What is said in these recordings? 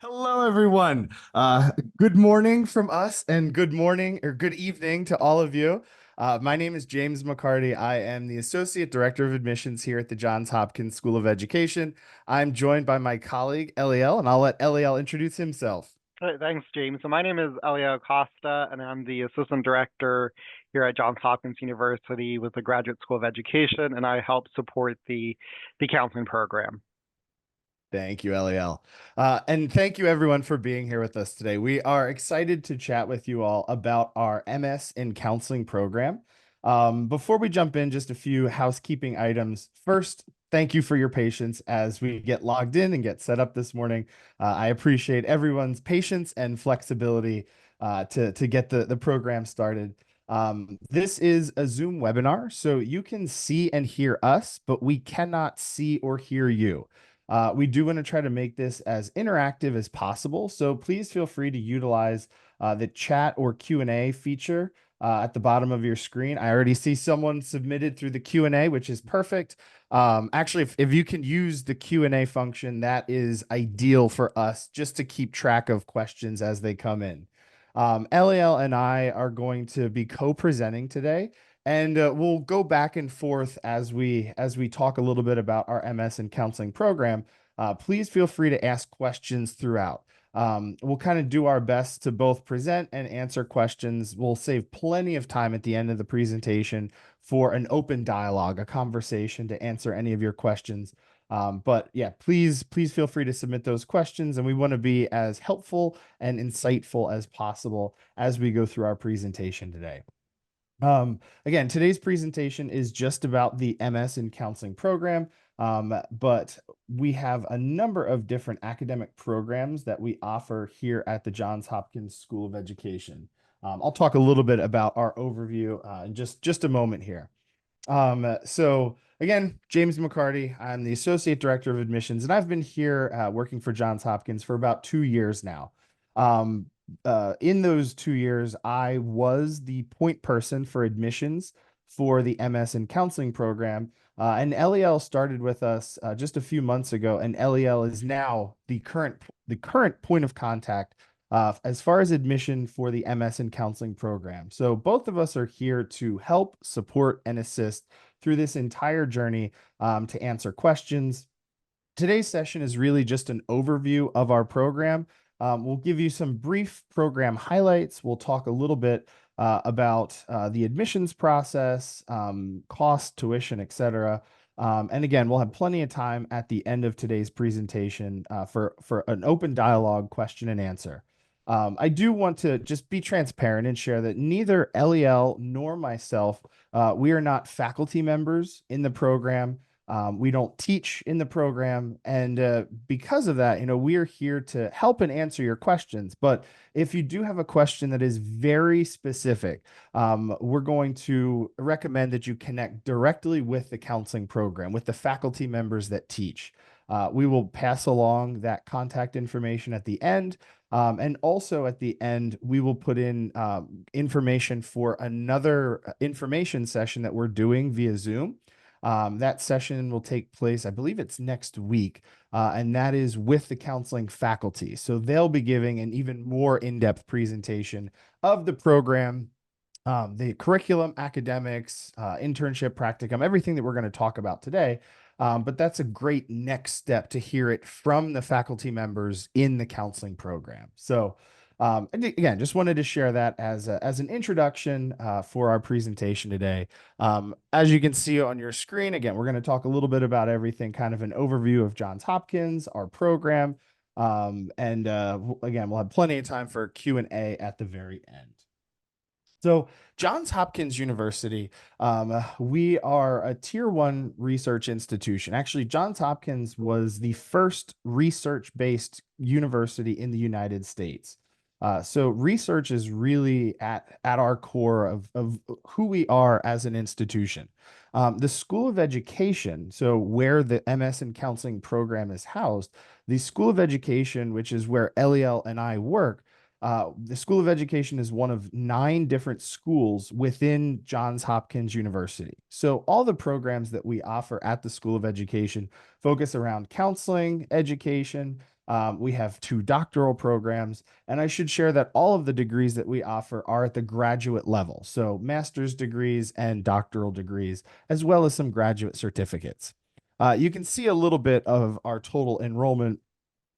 Hello, everyone. Good morning from us, and good morning or good evening to all of you. My name is James McCarty. I am the Associate Director of Admissions here at the Johns Hopkins School of Education. I'm joined by my colleague, Eliel, and I'll let Eliel introduce himself. Thanks, James. So my name is Elio Costa, and I'm the assistant director here at Johns Hopkins University with the Graduate School of Education, and I help support the counseling program. Thank you, Eliel. And thank you, everyone, for being here with us today. We are excited to chat with you all about our MS in Counseling program. Before we jump in, just a few housekeeping items. First, thank you for your patience as we get logged in and get set up this morning. I appreciate everyone's patience and flexibility to get the program started. This is a Zoom webinar, so you can see and hear us, but we cannot see or hear you. We do want to try to make this as interactive as possible, so please feel free to utilize the chat or Q&A feature at the bottom of your screen. I already see someone submitted through the Q&A, which is perfect. Actually, if you can use the Q&A function, that is ideal for us just to keep track of questions as they come in. Eliel and I are going to be co-presenting today, and we'll go back and forth as we talk a little bit about our MS in Counseling program. Please feel free to ask questions throughout. We'll kind of do our best to both present and answer questions. We'll save plenty of time at the end of the presentation for an open dialogue, a conversation to answer any of your questions. But yeah, please feel free to submit those questions, and we want to be as helpful and insightful as possible as we go through our presentation today. Again, today's presentation is just about the MS in Counseling program, but we have a number of different academic programs that we offer here at the Johns Hopkins School of Education. I'll talk a little bit about our overview in just a moment here. So again, James McCarty, I'm the Associate Director of Admissions, and I've been here working for Johns Hopkins for about 2 years now. Um, in those 2 years, I was the point person for admissions for the MS in Counseling program. And Eliel started with us just a few months ago, and Eliel is now the current point of contact as far as admission for the MS in Counseling program. So both of us are here to help, support, and assist through this entire journey to answer questions. Today's session is really just an overview of our program. We'll give you some brief program highlights. We'll talk a little bit about the admissions process, cost, tuition, etc. And again, we'll have plenty of time at the end of today's presentation for an open dialogue, question and answer. I do want to just be transparent and share that neither Eliel nor myself, we are not faculty members in the program. We don't teach in the program. And because of that, we are here to help and answer your questions. But if you do have a question that is very specific, we're going to recommend that you connect directly with the counseling program, with the faculty members that teach. We will pass along that contact information at the end. And also at the end, we will put in information for another information session that we're doing via Zoom. That session will take place, I believe it's next week, and that is with the counseling faculty. So they'll be giving an even more in-depth presentation of the program, the curriculum, academics, internship, practicum, everything that we're going to talk about today. But that's a great next step to hear it from the faculty members in the counseling program. So and again, just wanted to share that as an introduction for our presentation today. As you can see on your screen, again, we're going to talk a little bit about everything, kind of an overview of Johns Hopkins, our program, and again, we'll have plenty of time for Q&A at the very end. So Johns Hopkins University, we are a tier one research institution. Actually, Johns Hopkins was the first research-based university in the United States. So research is really at our core of who we are as an institution. The School of Education, so where the MS in Counseling program is housed, the School of Education, which is where Eliel and I work, the School of Education is one of 9 different schools within Johns Hopkins University. So all the programs that we offer at the School of Education focus around counseling, education, We have 2 doctoral programs, and I should share that all of the degrees that we offer are at the graduate level. So master's degrees and doctoral degrees, as well as some graduate certificates. You can see a little bit of our total enrollment.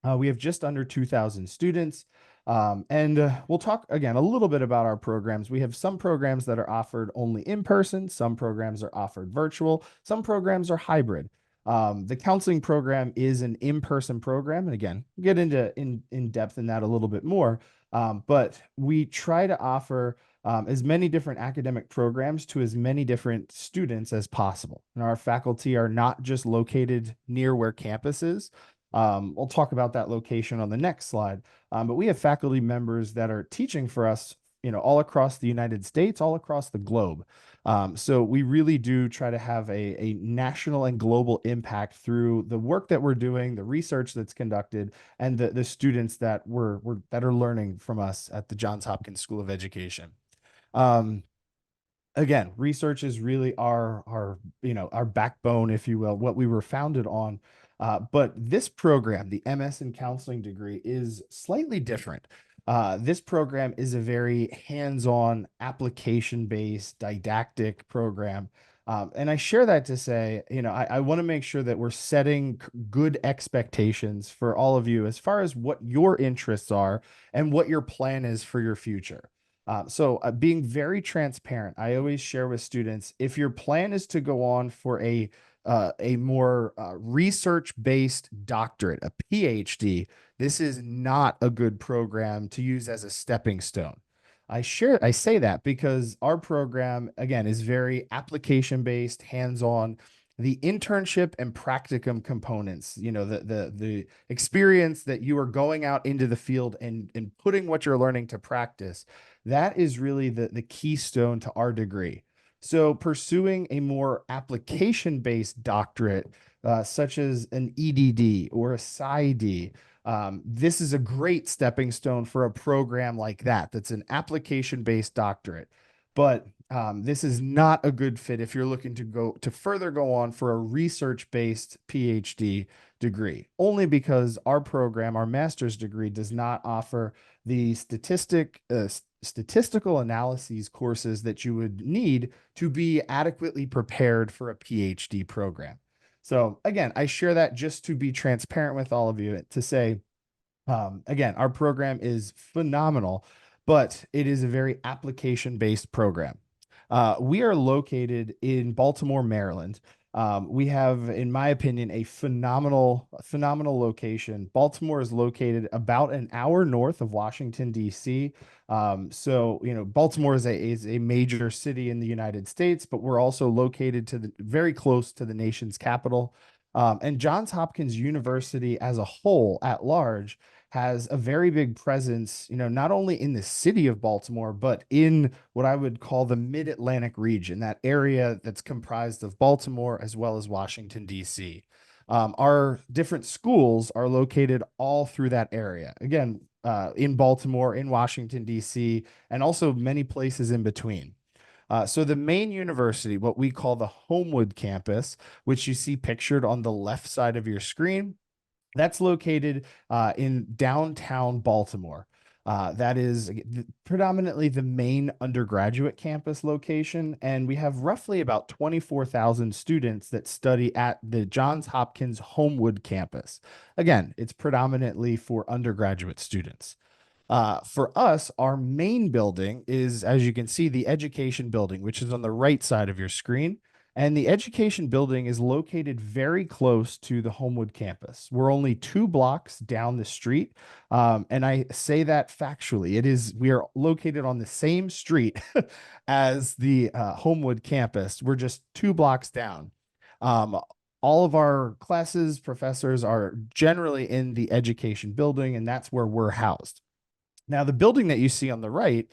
We have just under 2,000 students. And we'll talk again a little bit about our programs. We have some programs that are offered only in person, some programs are offered virtual, some programs are hybrid. The counseling program is an in-person program, and again, get into in depth in that a little bit more. But we try to offer as many different academic programs to as many different students as possible. And our faculty are not just located near where campus is. We'll talk about that location on the next slide. But we have faculty members that are teaching for us, all across the United States, all across the globe. So we really do try to have a national and global impact through the work that we're doing, the research that's conducted, and the students that that are learning from us at the Johns Hopkins School of Education. Um, Again, research is really our backbone, if you will, what we were founded on. But this program, the MS in Counseling degree, is slightly different. This program is a very hands-on, application-based, didactic program. And I share that to say, I want to make sure that we're setting good expectations for all of you as far as what your interests are and what your plan is for your future. So being very transparent, I always share with students, if your plan is to go on for a more research-based doctorate, a PhD, this is not a good program to use as a stepping stone. I say that because our program, again, is very application-based, hands-on. The internship and practicum components, the experience that you are going out into the field and putting what you're learning to practice, that is really the keystone to our degree. So pursuing a more application-based doctorate, such as an EDD or a PsyD, this is a great stepping stone for a program like that. That's an application-based doctorate. But this is not a good fit if you're looking to further go on for a research-based PhD degree, only because our program, our master's degree, does not offer the statistical analyses courses that you would need to be adequately prepared for a PhD program. So again, I share that just to be transparent with all of you to say, again, our program is phenomenal, but it is a very application-based program. We are located in Baltimore, Maryland. We have, in my opinion, a phenomenal location. Baltimore is located about an hour north of Washington, D.C. So, Baltimore is a major city in the United States, but we're also located very close to the nation's capital. And Johns Hopkins University as a whole, at large, has a very big presence, not only in the city of Baltimore, but in what I would call the Mid-Atlantic region, that area that's comprised of Baltimore as well as Washington, D.C. Our different schools are located all through that area. Again, in Baltimore, in Washington, D.C., and also many places in between. So the main university, what we call the Homewood campus, which you see pictured on the left side of your screen, that's located in downtown Baltimore. That is predominantly the main undergraduate campus location, and we have roughly about 24,000 students that study at the Johns Hopkins Homewood campus. Again, it's predominantly for undergraduate students. For us, our main building is, as you can see, the education building, which is on the right side of your screen. And the education building is located very close to the Homewood campus. We're only 2 blocks down the street. And I say that factually. We are located on the same street as the Homewood campus. We're just 2 blocks down. All of our classes, professors are generally in the education building, and that's where we're housed. Now, the building that you see on the right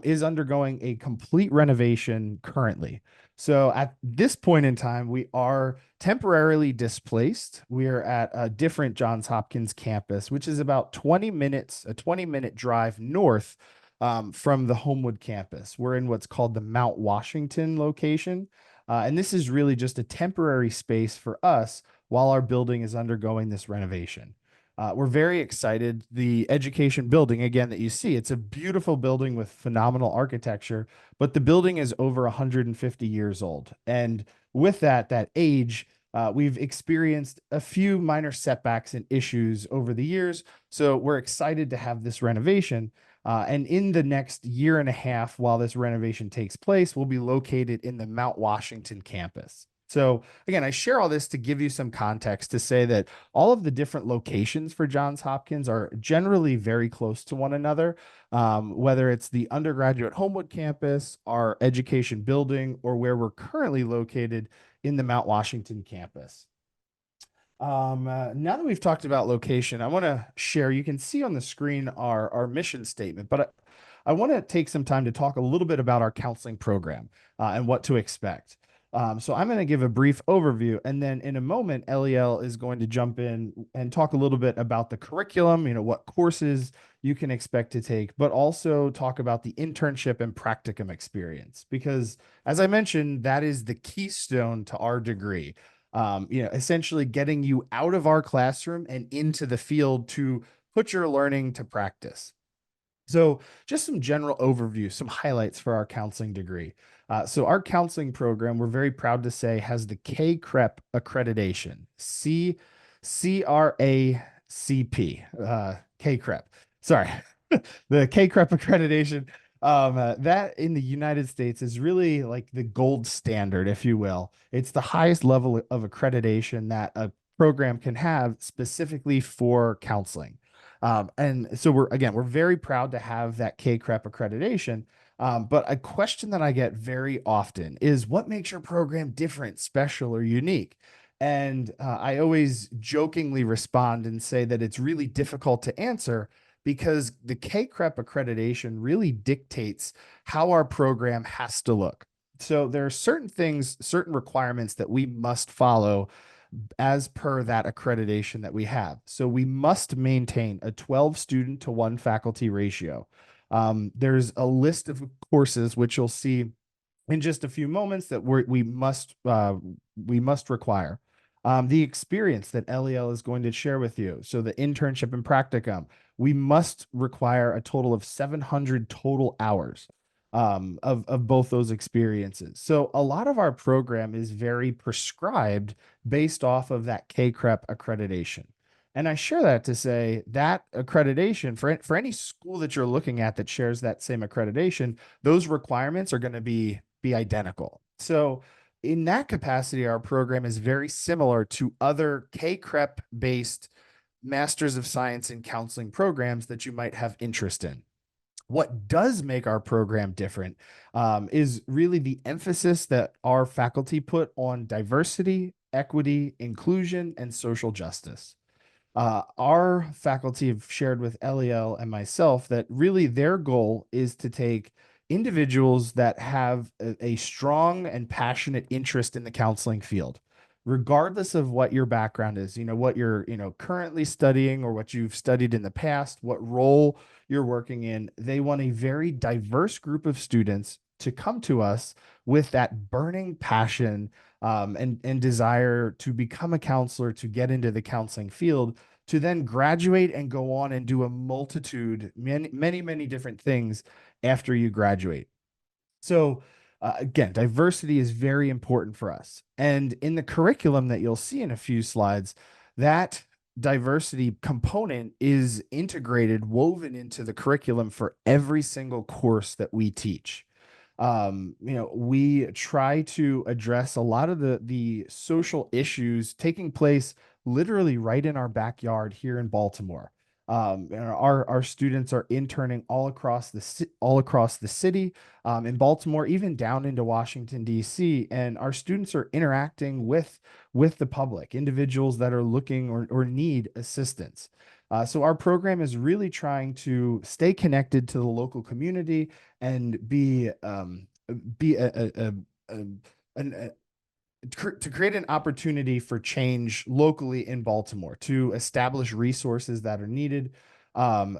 is undergoing a complete renovation currently. So at this point in time, we are temporarily displaced. We are at a different Johns Hopkins campus, which is about 20 minutes, a 20-minute drive north from the Homewood campus. We're in what's called the Mount Washington location. And this is really just a temporary space for us while our building is undergoing this renovation. We're very excited. The education building, again, that you see, it's a beautiful building with phenomenal architecture, but the building is over 150 years old. And with that age, we've experienced a few minor setbacks and issues over the years. So we're excited to have this renovation. And in the next year and a half, while this renovation takes place, we'll be located in the Mount Washington campus. So again, I share all this to give you some context to say that all of the different locations for Johns Hopkins are generally very close to one another, whether it's the undergraduate Homewood campus, our education building, or where we're currently located in the Mount Washington campus. Now that we've talked about location, I want to share, you can see on the screen our mission statement, but I want to take some time to talk a little bit about our counseling program and what to expect. So I'm going to give a brief overview, and then in a moment, Eliel is going to jump in and talk a little bit about the curriculum, what courses you can expect to take, but also talk about the internship and practicum experience, because as I mentioned, that is the keystone to our degree. Essentially getting you out of our classroom and into the field to put your learning to practice. So just some general overview, some highlights for our counseling degree. So our counseling program, we're very proud to say, has the CACREP accreditation, CRACP, CACREP. Sorry, the CACREP accreditation. That in the United States is really like the gold standard, if you will. It's the highest level of accreditation that a program can have specifically for counseling. And so we're very proud to have that CACREP accreditation. But a question that I get very often is what makes your program different, special, or unique? And I always jokingly respond and say that it's really difficult to answer because the CACREP accreditation really dictates how our program has to look. So there are certain things, certain requirements that we must follow as per that accreditation that we have. So we must maintain a 12 student to 1 faculty ratio. There's a list of courses which you'll see in just a few moments that we must require. The experience that Eliel is going to share with you. So the internship and practicum, we must require a total of 700 total hours of both those experiences. So a lot of our program is very prescribed based off of that CACREP accreditation. And I share that to say that accreditation for any school that you're looking at that shares that same accreditation, those requirements are going to be identical. So in that capacity, our program is very similar to other CACREP based Masters of Science in Counseling programs that you might have interest in. What does make our program different is really the emphasis that our faculty put on diversity, equity, inclusion, and social justice. Our faculty have shared with Eliel and myself that really their goal is to take individuals that have a strong and passionate interest in the counseling field, regardless of what your background is, what you're, currently studying or what you've studied in the past, what role you're working in. They want a very diverse group of students to come to us with that burning passion and desire to become a counselor, to get into the counseling field, to then graduate and go on and do a multitude, many different things after you graduate. So again, diversity is very important for us. And in the curriculum that you'll see in a few slides, that diversity component is integrated, woven into the curriculum for every single course that we teach. We try to address a lot of the social issues taking place literally right in our backyard here in Baltimore. And our students are interning all across the city, in Baltimore, even down into Washington D.C. And our students are interacting with the public, individuals that are looking or need assistance. So our program is really trying to stay connected to the local community and be to create an opportunity for change locally in Baltimore, to establish resources that are needed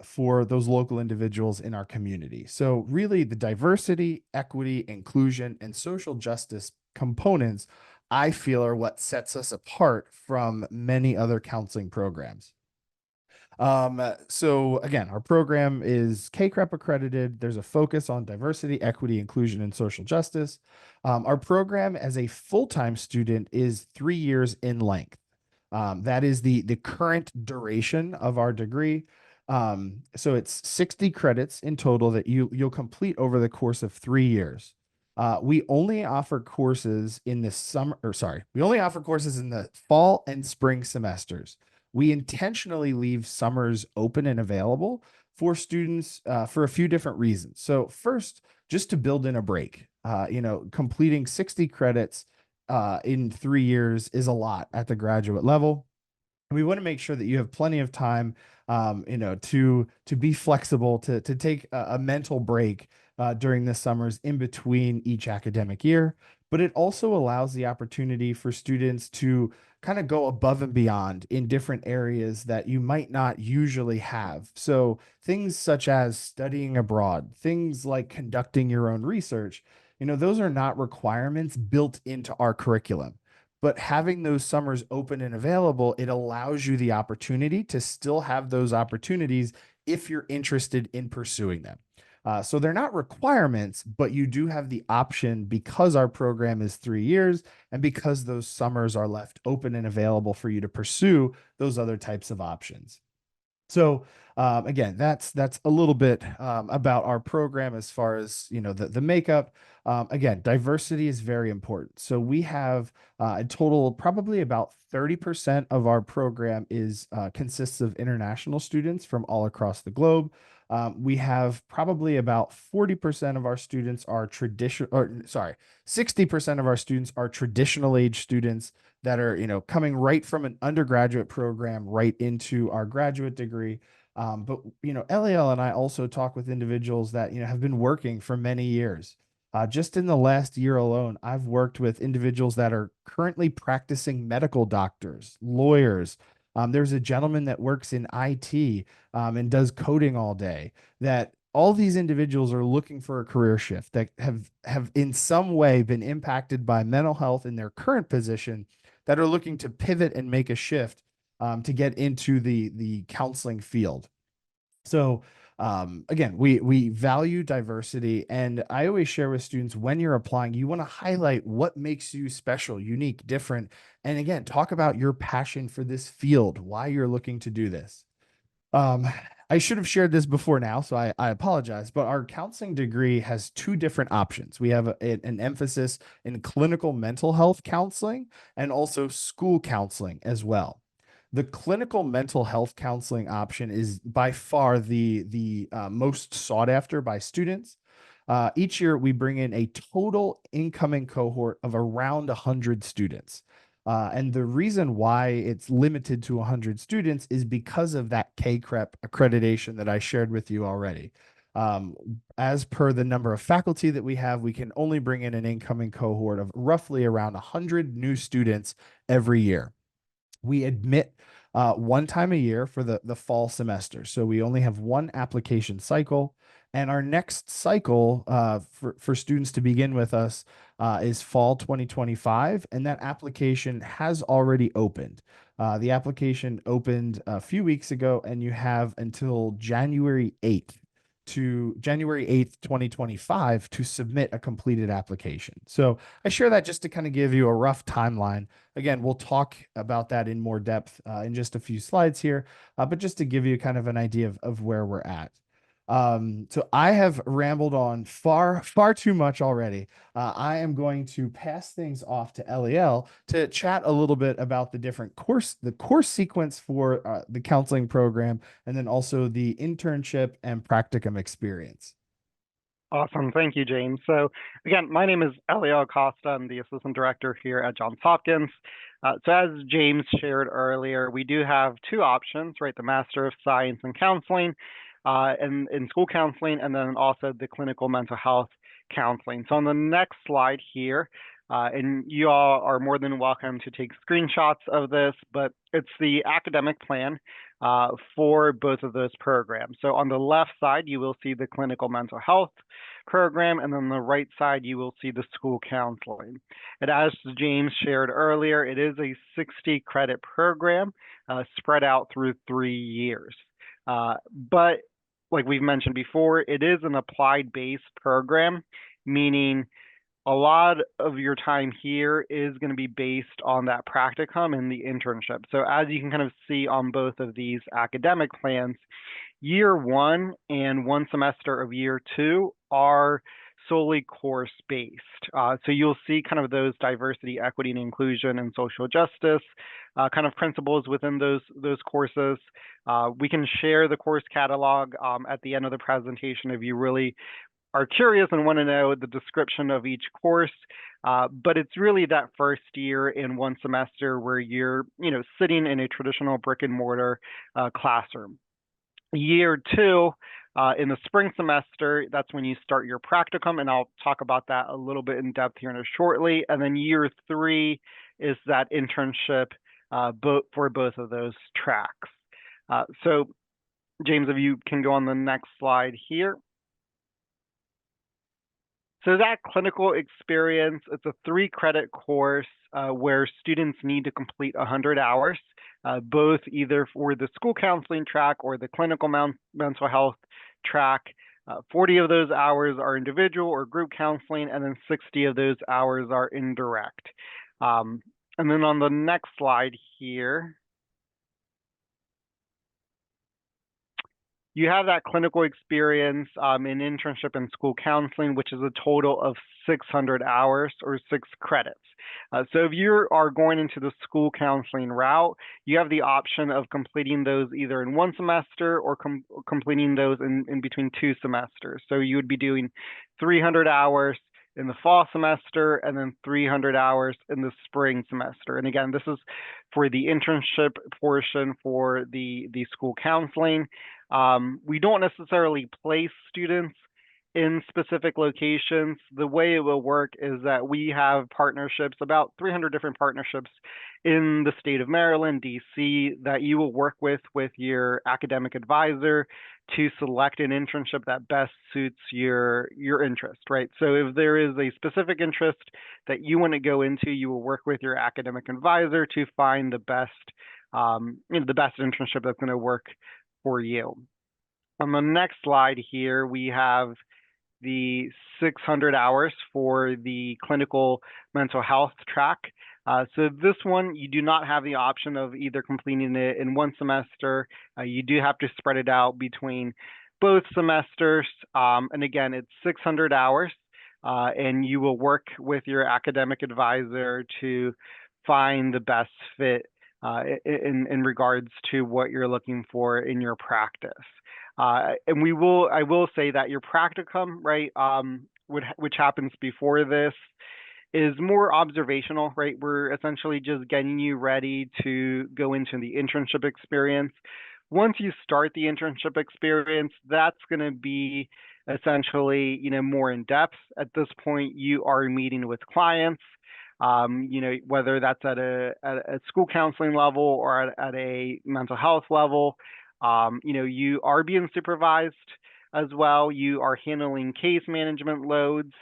for those local individuals in our community. So really the diversity, equity, inclusion, and social justice components, I feel, are what sets us apart from many other counseling programs. So again, our program is KCREP accredited. There's a focus on diversity, equity, inclusion, and social justice. Our program as a full-time student is 3 years in length. That is the current duration of our degree. So it's 60 credits in total that you'll complete over the course of 3 years. We only offer courses in the summer, or sorry, we only offer courses in the fall and spring semesters. We intentionally leave summers open and available for students for a few different reasons. So first, just to build in a break. Completing 60 credits in 3 years is a lot at the graduate level. We want to make sure that you have plenty of time, to be flexible, to take a mental break during the summers in between each academic year. But it also allows the opportunity for students to kind of go above and beyond in different areas that you might not usually have. So things such as studying abroad, things like conducting your own research, those are not requirements built into our curriculum. But having those summers open and available, it allows you the opportunity to still have those opportunities if you're interested in pursuing them. So they're not requirements, but you do have the option because our program is 3 years and because those summers are left open and available for you to pursue those other types of options. So again, that's a little bit about our program as far as the makeup. Again, diversity is very important. So we have a total probably about 30% of our program is consists of international students from all across the globe. We have probably about 40% of our students are traditional, or sorry, 60% of our students are traditional age students that are, coming right from an undergraduate program right into our graduate degree. But LAL and I also talk with individuals that have been working for many years. Just in the last year alone, I've worked with individuals that are currently practicing medical doctors, lawyers. There's a gentleman that works in IT and does coding all day. That all these individuals are looking for a career shift that have in some way been impacted by mental health in their current position, that are looking to pivot and make a shift to get into the counseling field. So again, we value diversity, and I always share with students, when you're applying, you want to highlight what makes you special, unique, different, and again, talk about your passion for this field, why you're looking to do this. Um, I should have shared this before now, so I apologize, but our counseling degree has two different options. We have an emphasis in clinical mental health counseling and also school counseling as well. The clinical mental health counseling option is by far the most sought after by students. Each year, we bring in a total incoming cohort of around 100 students. And the reason why it's limited to 100 students is because of that KCREP accreditation that I shared with you already. Um, as per the number of faculty that we have, we can only bring in an incoming cohort of roughly around 100 new students every year. We admit one time a year for the fall semester. So we only have one application cycle. And our next cycle for students to begin with us is fall 2025. And that application has already opened. The application opened a few weeks ago, and you have until January 8th, 2025 to submit a completed application. So I share that just to kind of give you a rough timeline. Again, we'll talk about that in more depth in just a few slides here, but just to give you kind of an idea of where we're at. So I have rambled on far too much already. I am going to pass things off to LEL to chat a little bit about the course sequence for the counseling program, and then also the internship and practicum experience. Awesome. Thank you, James. So again, my name is Elio Acosta. I'm the assistant director here at Johns Hopkins. So as James shared earlier, we do have two options, right? The Master of Science in Counseling and in school counseling, and then also the clinical mental health counseling. So on the next slide here, and you all are more than welcome to take screenshots of this, but it's the academic plan. for both of those programs. So on the left side, you will see the clinical mental health program, and on the right side, you will see the school counseling. And as James shared earlier, it is a 60 credit program spread out through 3 years. But like we've mentioned before, it is an applied-based program, meaning a lot of your time here is going to be based on that practicum and the internship. So as you can kind of see on both of these academic plans, year 1 and 1 semester of year 2 are solely course based. So you'll see kind of those diversity, equity, and inclusion and social justice kind of principles within those courses. We can share the course catalog at the end of the presentation if you really are curious and want to know the description of each course, but it's really that first year in 1 semester where you're, sitting in a traditional brick and mortar classroom. Year 2, in the spring semester, that's when you start your practicum, and I'll talk about that a little bit in depth here shortly. And then year 3 is that internship for both of those tracks. So, James, if you can go on the next slide here. So that clinical experience, it's a 3-credit course where students need to complete 100 hours, both either for the school counseling track or the clinical mental health track. 40 of those hours are individual or group counseling, and then 60 of those hours are indirect. And then on the next slide here, you have that clinical experience in internship and school counseling, which is a total of 600 hours or 6 credits. So if you are going into the school counseling route, you have the option of completing those either in 1 semester or completing those in between 2 semesters. So you would be doing 300 hours in the fall semester and then 300 hours in the spring semester. And again, this is for the internship portion for the school counseling. We don't necessarily place students in specific locations. The way it will work is that we have partnerships, about 300 different partnerships in the state of Maryland, DC, that you will work with your academic advisor to select an internship that best suits your interest, right? So if there is a specific interest that you want to go into, you will work with your academic advisor to find the best, the best internship that's going to work for you. On the next slide here, we have the 600 hours for the clinical mental health track. So this one, you do not have the option of either completing it in 1 semester. You do have to spread it out between both semesters. And again, it's 600 hours, and you will work with your academic advisor to find the best fit in regards to what you're looking for in your practice. And I will say that your practicum, right, which happens before this, is more observational, right? We're essentially just getting you ready to go into the internship experience. Once you start the internship experience, that's going to be essentially, more in depth. At this point, you are meeting with clients, whether that's at a school counseling level or at a mental health level. You are being supervised as well. You are handling case management loads.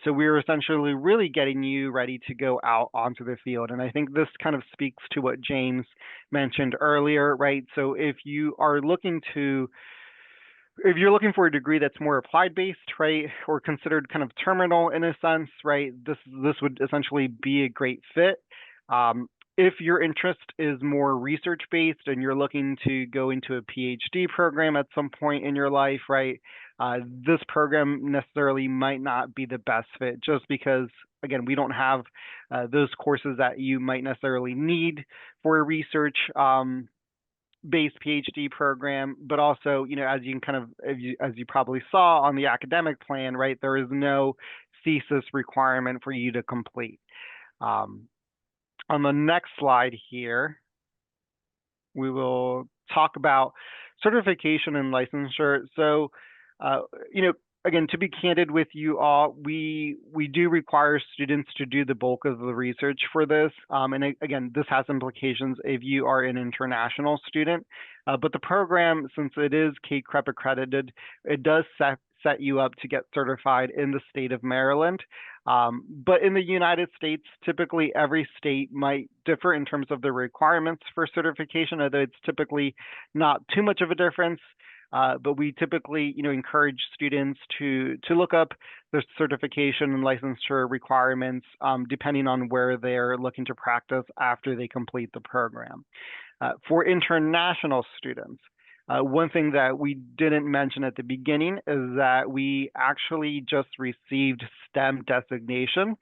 So we're essentially really getting you ready to go out onto the field. And I think this kind of speaks to what James mentioned earlier, right? So if you're looking for a degree that's more applied based, right, or considered kind of terminal in a sense, right, this would essentially be a great fit. If your interest is more research based and you're looking to go into a PhD program at some point in your life, right, this program necessarily might not be the best fit, just because, again, we don't have those courses that you might necessarily need for a research based PhD program. But also, as you probably saw on the academic plan, right, there is no thesis requirement for you to complete. On the next slide here, we will talk about certification and licensure. So, again, to be candid with you all, we do require students to do the bulk of the research for this. And again, this has implications if you are an international student. But the program, since it is CACREP accredited, it does set you up to get certified in the state of Maryland. But in the United States, typically every state might differ in terms of the requirements for certification, although it's typically not too much of a difference. But we typically, encourage students to look up the certification and licensure requirements depending on where they're looking to practice after they complete the program. For international students, one thing that we didn't mention at the beginning is that we actually just received STEM designation,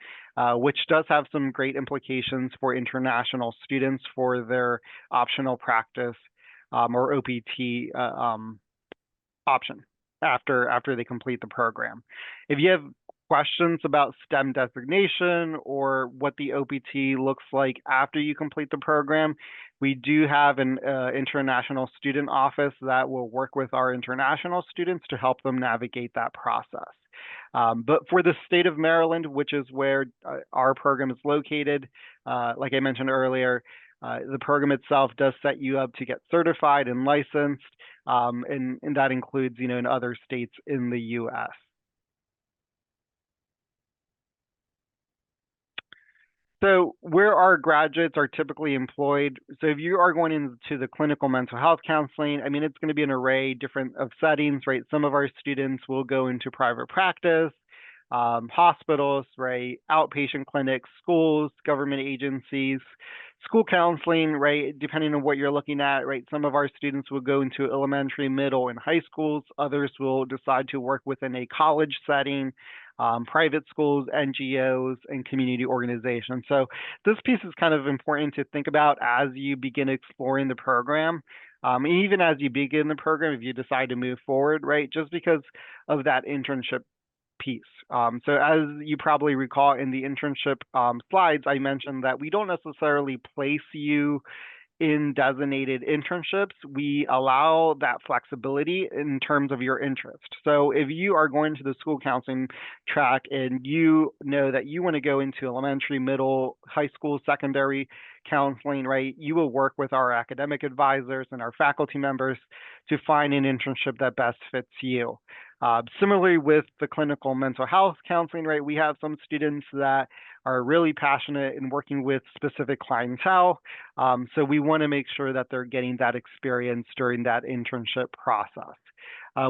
which does have some great implications for international students for their optional practice or OPT option after they complete the program. If you have questions about STEM designation or what the OPT looks like after you complete the program, we do have an international student office that will work with our international students to help them navigate that process. But for the state of Maryland, which is where our program is located, like I mentioned earlier, the program itself does set you up to get certified and licensed, and that includes, in other states in the U.S. So where our graduates are typically employed, so if you are going into the clinical mental health counseling, I mean, it's going to be an array different of settings, right? Some of our students will go into private practice, hospitals, right? Outpatient clinics, schools, government agencies, school counseling, right? Depending on what you're looking at, right? Some of our students will go into elementary, middle, and high schools. Others will decide to work within a college setting, private schools, NGOs, and community organizations. So this piece is kind of important to think about as you begin exploring the program. Even as you begin the program, if you decide to move forward, right? Just because of that internship piece. So as you probably recall in the internship slides, I mentioned that we don't necessarily place you in designated internships. We allow that flexibility in terms of your interest. So if you are going to the school counseling track and you know that you want to go into elementary, middle, high school, secondary counseling, right, you will work with our academic advisors and our faculty members to find an internship that best fits you. Similarly with the clinical mental health counseling, right, we have some students that are really passionate in working with specific clientele. So we want to make sure that they're getting that experience during that internship process.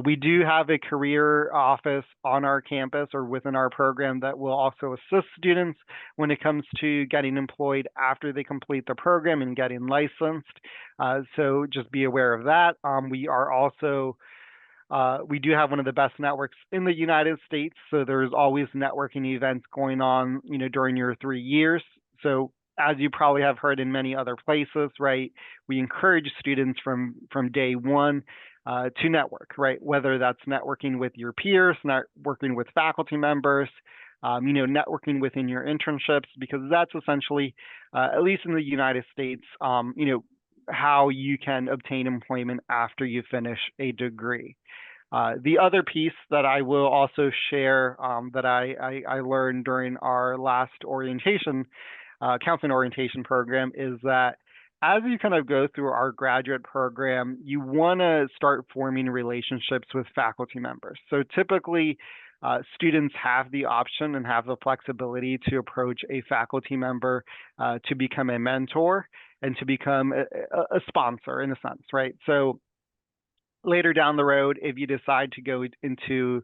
We do have a career office on our campus or within our program that will also assist students when it comes to getting employed after they complete the program and getting licensed. So just be aware of that. We are also we do have one of the best networks in the United States, so there's always networking events going on, during your 3 years. So as you probably have heard in many other places, right, we encourage students from day one to network, right? Whether that's networking with your peers, networking with faculty members, networking within your internships, because that's essentially, at least in the United States, how you can obtain employment after you finish a degree. The other piece that I will also share that I learned during our last counseling orientation program is that as you kind of go through our graduate program, you want to start forming relationships with faculty members. So typically, students have the option and have the flexibility to approach a faculty member to become a mentor and to become a sponsor in a sense, right? So later down the road, if you decide to go into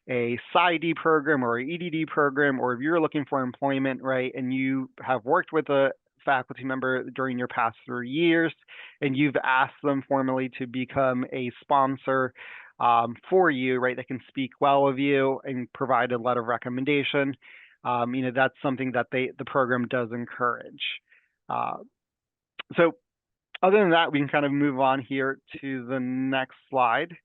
a PsyD program or an EDD program, or if you're looking for employment, right, and you have worked with a faculty member during your past 3 years, and you've asked them formally to become a sponsor for you, right, that can speak well of you and provide a letter of recommendation, that's something that the program does encourage. So other than that, we can kind of move on here to the next slide.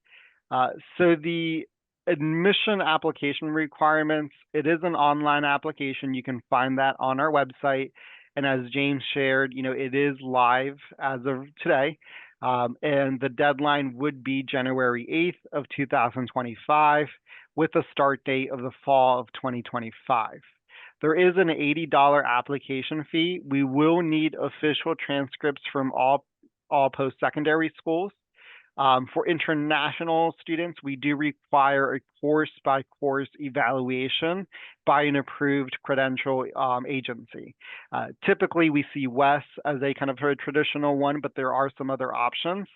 So the admission application requirements, it is an online application. You can find that on our website. And as James shared, it is live as of today. And the deadline would be January 8th of 2025 with a start date of the fall of 2025. There is an $80 application fee. We will need official transcripts from all post-secondary schools. For international students, we do require a course-by-course evaluation by an approved credential agency. Typically, we see WES as a kind of a traditional one, but there are some other options.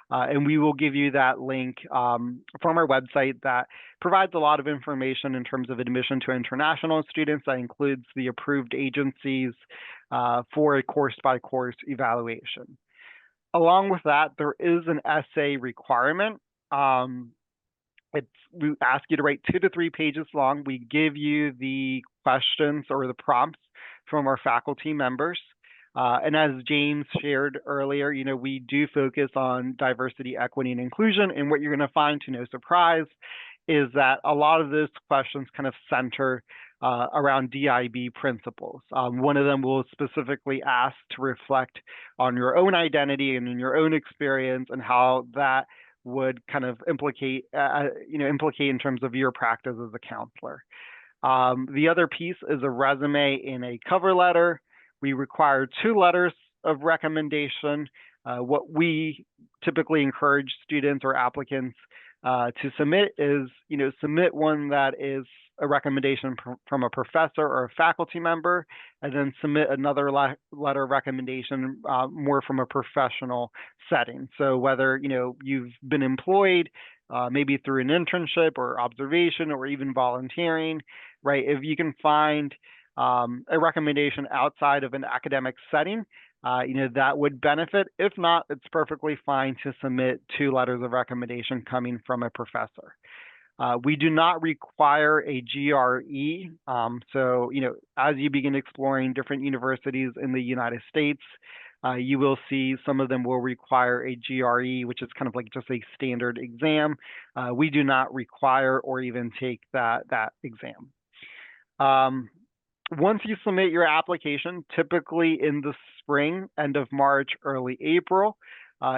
And we will give you that link from our website that provides a lot of information in terms of admission to international students. That includes the approved agencies for a course-by-course evaluation. Along with that, there is an essay requirement. We ask you to write 2 to 3 pages long. We give you the questions or the prompts from our faculty members. And as James shared earlier, we do focus on diversity, equity, and inclusion. And what you're going to find, to no surprise, is that a lot of those questions kind of center around DIB principles. One of them will specifically ask to reflect on your own identity and in your own experience and how that would kind of implicate in terms of your practice as a counselor. The other piece is a resume and a cover letter. We require 2 letters of recommendation. What we typically encourage students or applicants to submit is, submit one that is a recommendation from a professor or a faculty member, and then submit another letter of recommendation more from a professional setting. So whether, you've been employed, maybe through an internship or observation or even volunteering, right? If you can find a recommendation outside of an academic setting, that would benefit. If not, it's perfectly fine to submit 2 letters of recommendation coming from a professor. We do not require a GRE. So, as you begin exploring different universities in the United States, you will see some of them will require a GRE, which is kind of like just a standard exam. We do not require or even take that exam. Once you submit your application, typically in the spring, end of March, early April,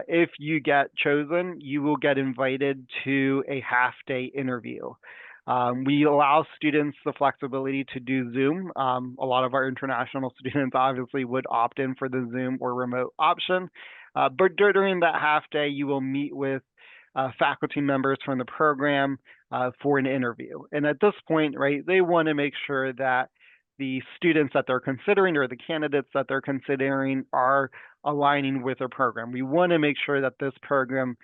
if you get chosen, you will get invited to a half-day interview. We allow students the flexibility to do Zoom. A lot of our international students obviously would opt in for the Zoom or remote option. But during that half-day, you will meet with faculty members from the program for an interview. And at this point, right, they want to make sure that the students that they're considering or the candidates that they're considering are aligning with their program. We want to make sure that this program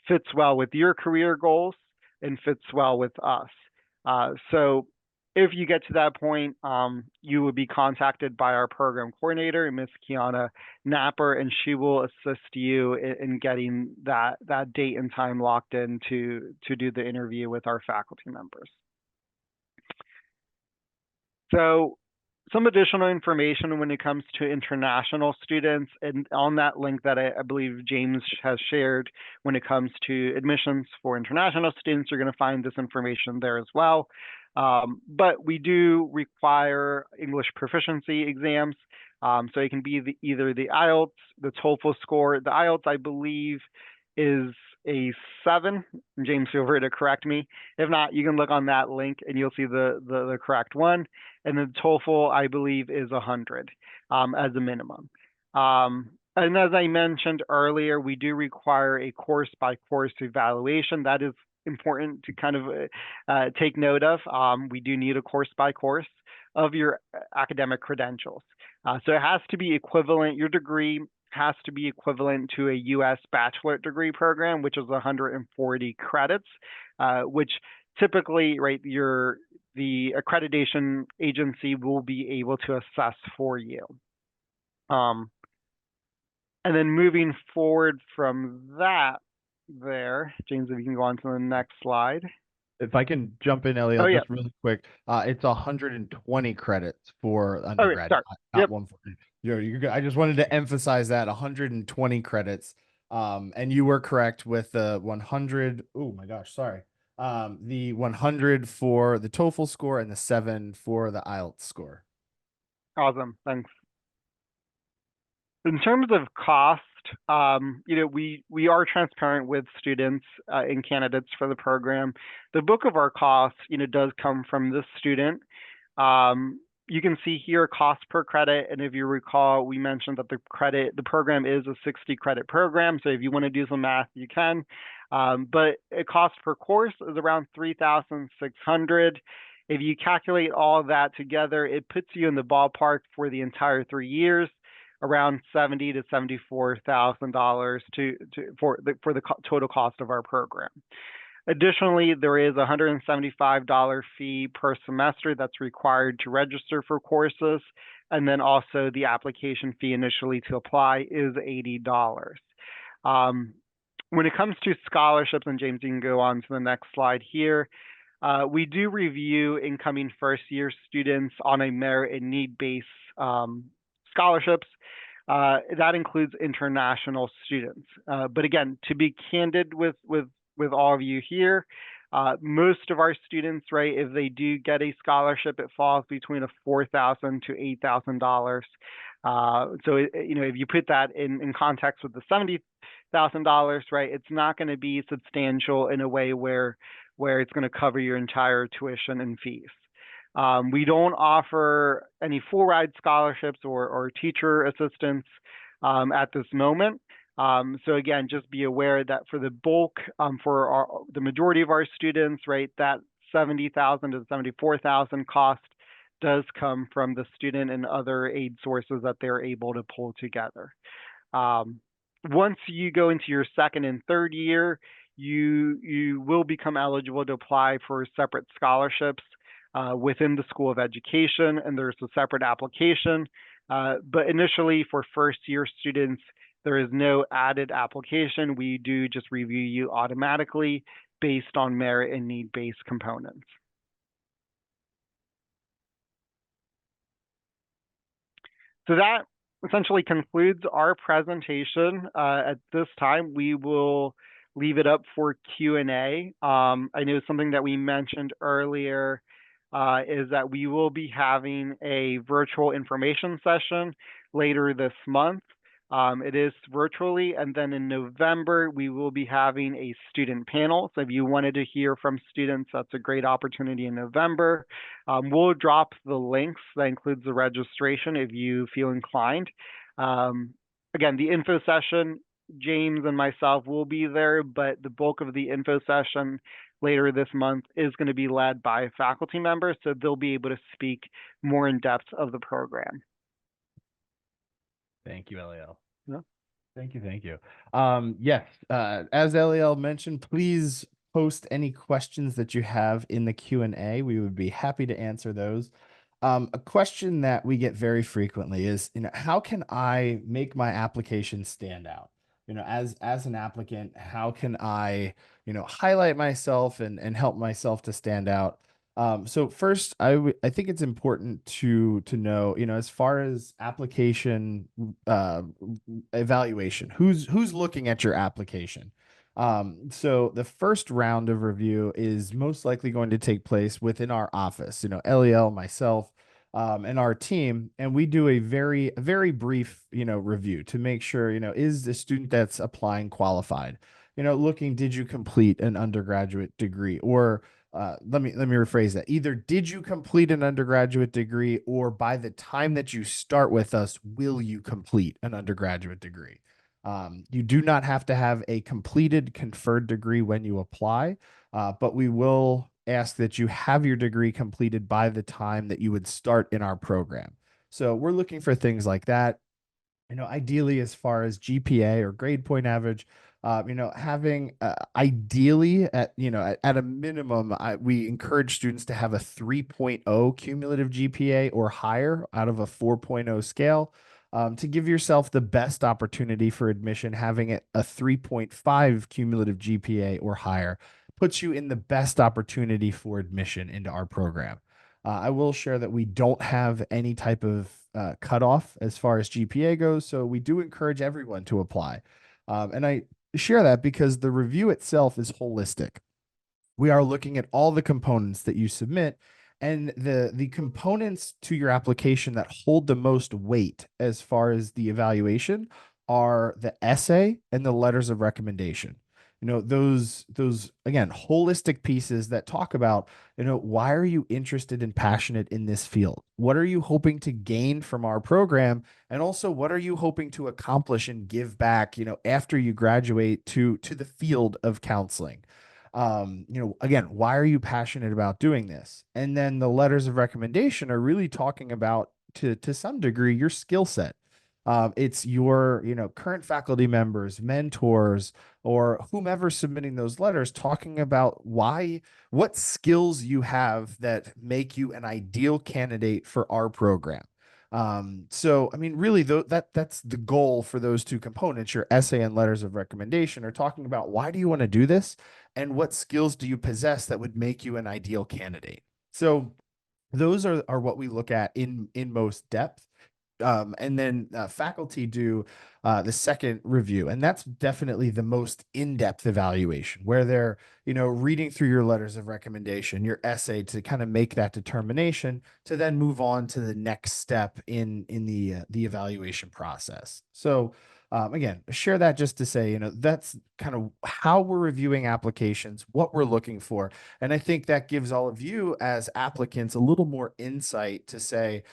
fits well with your career goals and fits well with us. So if you get to that point, you will be contacted by our program coordinator, Ms. Kiana Napper, and she will assist you in getting that date and time locked in to do the interview with our faculty members. So some additional information when it comes to international students, and on that link that I believe James has shared, when it comes to admissions for international students, you're going to find this information there as well. But we do require English proficiency exams. So it can be either the IELTS, the TOEFL score. The IELTS, I believe, is a 7. James, feel free to correct me. If not, you can look on that link and you'll see the correct one. And the TOEFL, I believe, is 100 as a minimum. And as I mentioned earlier, we do require a course-by-course evaluation. That is important to kind of take note of. We do need a course-by-course of your academic credentials. So it has to be equivalent. Your degree has to be equivalent to a U.S. bachelor degree program, which is 140 credits, which typically, right, the accreditation agency will be able to assess for you. And then moving forward from that there, James, if you can go on to the next slide. If I can jump in, Eliel, just really quick. It's 120 credits for undergrad, not 140. You're good. I just wanted to emphasize that 120 credits. And you were correct with the 100. Oh my gosh, sorry. The 100 for the TOEFL score and the 7 for the IELTS score. Awesome, thanks. In terms of cost, we are transparent with students and candidates for the program. The bulk of our costs, does come from the student. You can see here cost per credit, and if you recall, we mentioned that the program is a 60 credit program. So if you want to do some math, you can. But it cost per course is around 3,600. If you calculate all of that together, it puts you in the ballpark for the entire 3 years, around $70,000 to $74,000 for the total cost of our program. Additionally, there is a $175 fee per semester that's required to register for courses, and then also the application fee initially to apply is $80. When it comes to scholarships, and James, you can go on to the next slide here. We do review incoming first-year students on a merit and need-based scholarships. That includes international students. But again, to be candid with all of you here, most of our students, right, if they do get a scholarship, it falls between a $4,000 to $8,000. So if you put that in context with the $70,000, right, it's not going to be substantial in a way where it's going to cover your entire tuition and fees. We don't offer any full ride scholarships or teacher assistance at this moment. So again, just be aware that for the bulk, for the majority of our students, right, that $70,000 to $74,000 cost does come from the student and other aid sources that they're able to pull together. Once you go into your second and third year, you will become eligible to apply for separate scholarships within the School of Education, and there's a separate application. But initially, for first-year students, there is no added application. We do just review you automatically based on merit and need-based components. So that essentially concludes our presentation. At this time, we will leave it up for Q&A. I know something that we mentioned earlier is that we will be having a virtual information session later this month. It is virtually, and then in November, we will be having a student panel. So if you wanted to hear from students, that's a great opportunity in November. We'll drop the links. That includes the registration if you feel inclined. Again, the info session, James and myself will be there, but the bulk of the info session later this month is going to be led by faculty members, so they'll be able to speak more in depth of the program. Thank you, Eliel. Yeah. Thank you. Yes, as Eliel mentioned, please post any questions that you have in the Q&A. We would be happy to answer those. A question that we get very frequently is, how can I make my application stand out? As an applicant, how can I, highlight myself and help myself to stand out? So first, I think it's important to know, as far as application evaluation, who's looking at your application. So the first round of review is most likely going to take place within our office, Eliel, myself, and our team, and we do a very brief, review to make sure, is the student that's applying qualified? Looking, did you complete an undergraduate degree? Or let me rephrase that. Either did you complete an undergraduate degree, or by the time that you start with us, will you complete an undergraduate degree? You do not have to have a completed conferred degree when you apply, but we will ask that you have your degree completed by the time that you would start in our program. So we're looking for things like that. Ideally, as far as GPA or grade point average, having ideally at a minimum, we encourage students to have a 3.0 cumulative GPA or higher out of a 4.0 scale. To give yourself the best opportunity for admission, having it a 3.5 cumulative GPA or higher puts you in the best opportunity for admission into our program. I will share that we don't have any type of cutoff as far as GPA goes, so we do encourage everyone to apply. And I share that because the review itself is holistic. We are looking at all the components that you submit, and the components to your application that hold the most weight as far as the evaluation are the essay and the letters of recommendation. Those again, holistic pieces that talk about, why are you interested and passionate in this field? What are you hoping to gain from our program? And also, what are you hoping to accomplish and give back, after you graduate to the field of counseling? Again, why are you passionate about doing this? And then the letters of recommendation are really talking about, to some degree, your skill set. It's your, current faculty members, mentors, or whomever submitting those letters, talking about what skills you have that make you an ideal candidate for our program. So I mean, really, though, that's the goal for those two components. Your essay and letters of recommendation are talking about, why do you want to do this, and what skills do you possess that would make you an ideal candidate. So those are what we look at in most depth. And then faculty do the second review, and that's definitely the most in-depth evaluation, where they're, reading through your letters of recommendation, your essay, to kind of make that determination to then move on to the next step in the evaluation process. So again, share that just to say, that's kind of how we're reviewing applications, what we're looking for. And I think that gives all of you as applicants a little more insight to say,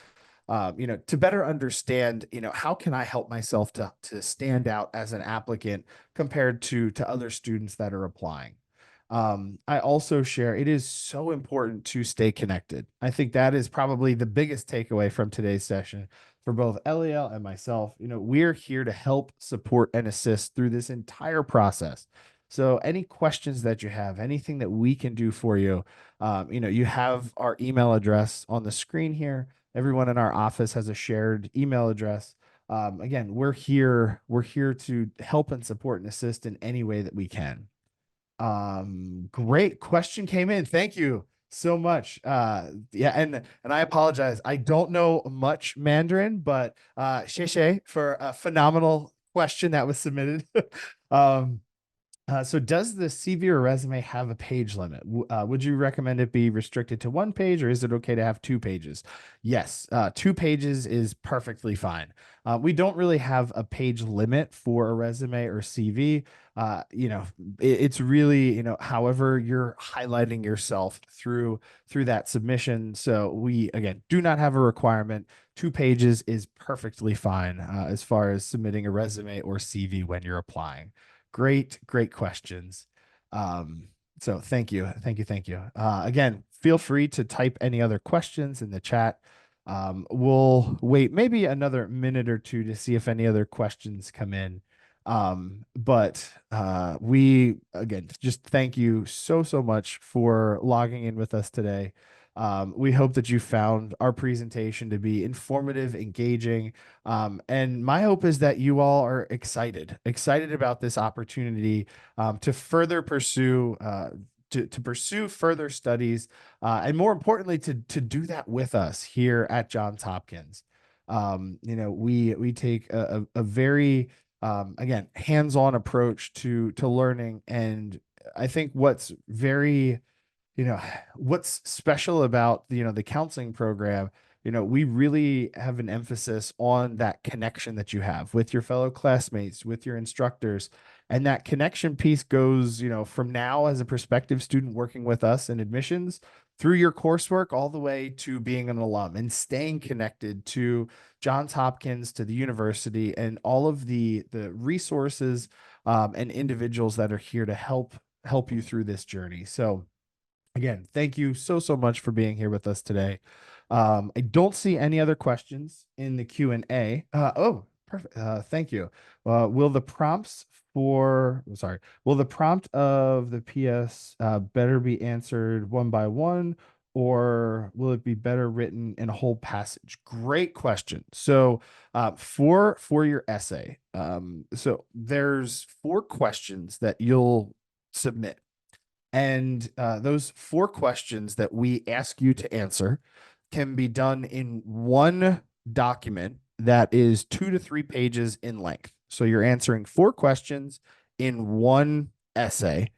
to better understand, how can I help myself to stand out as an applicant compared to other students that are applying. I also share, it is so important to stay connected. I think that is probably the biggest takeaway from today's session for both LEL and myself. We're here to help, support, and assist through this entire process. So any questions that you have, anything that we can do for you, you have our email address on the screen here. Everyone in our office has a shared email address. Again, we're here to help and support and assist in any way that we can. Great question came in. Thank you so much. Yeah, and I apologize. I don't know much Mandarin, but Sheshe, for a phenomenal question that was submitted. um, so does the CV or resume have a page limit? Would you recommend it be restricted to one page, or is it okay to have 2 pages? Yes, 2 pages is perfectly fine. We don't really have a page limit for a resume or CV. It's really, however you're highlighting yourself through that submission. So we, again, do not have a requirement. 2 pages is perfectly fine as far as submitting a resume or CV when you're applying. Great questions. So thank you. Again, feel free to type any other questions in the chat. We'll wait maybe another minute or two to see if any other questions come in. But we, again, just thank you so much for logging in with us today. We hope that you found our presentation to be informative, engaging, and my hope is that you all are excited about this opportunity to further pursue. To pursue further studies, and more importantly, to do that with us here at Johns Hopkins. We take a very again, hands-on approach to learning, and I think what's special about, the counseling program, we really have an emphasis on that connection that you have with your fellow classmates, with your instructors. And that connection piece goes, from now as a prospective student working with us in admissions, through your coursework, all the way to being an alum and staying connected to Johns Hopkins, to the university, and all of the resources and individuals that are here to help you through this journey. So again, thank you so much for being here with us today. I don't see any other questions in the Q&A. Oh, perfect. Thank you. Will the prompt of the PS better be answered one by one, or will it be better written in a whole passage? Great question. So for your essay, so there's 4 questions that you'll submit. And those 4 questions that we ask you to answer can be done in one document that is 2 to 3 pages in length. So you're answering 4 questions in one essay.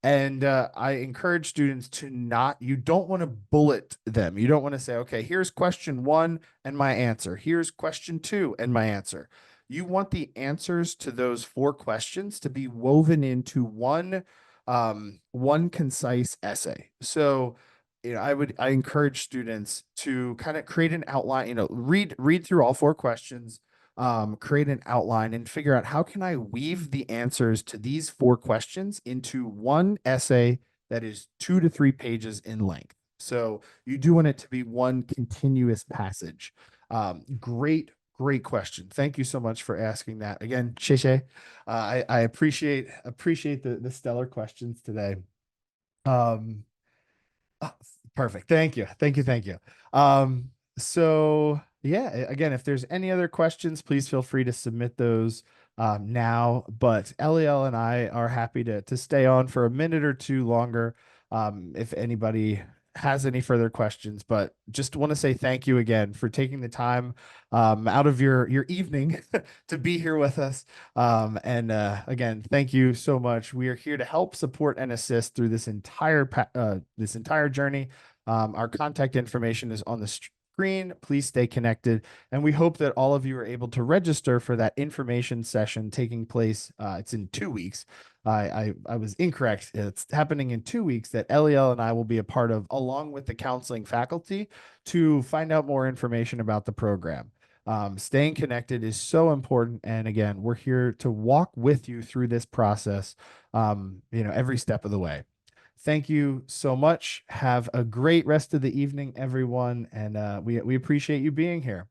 And I encourage students you don't want to bullet them. You don't want to say, okay, here's question 1 and my answer. Here's question 2 and my answer. you want the answers to those 4 questions to be woven into one concise essay. So, I encourage students to kind of create an outline, read through all 4 questions, create an outline and figure out how can I weave the answers to these 4 questions into one essay that is 2 to 3 pages in length. So you do want it to be one continuous passage. Great question. Thank you so much for asking that. Again, Shay, I appreciate the stellar questions today. Um, Perfect. Thank you. So yeah, again, if there's any other questions, please feel free to submit those now. But Eliel and I are happy to stay on for a minute or two longer if anybody has any further questions. But just want to say thank you again for taking the time out of your evening to be here with us. And again, thank you so much. We are here to help support and assist through this entire journey. Our contact information is on the screen. Please stay connected. And we hope that all of you are able to register for that information session taking place. It's in 2 weeks. I was incorrect. It's happening in 2 weeks that Eliel and I will be a part of, along with the counseling faculty, to find out more information about the program. Staying connected is so important. And again, we're here to walk with you through this process, every step of the way. Thank you so much. Have a great rest of the evening, everyone. And we appreciate you being here.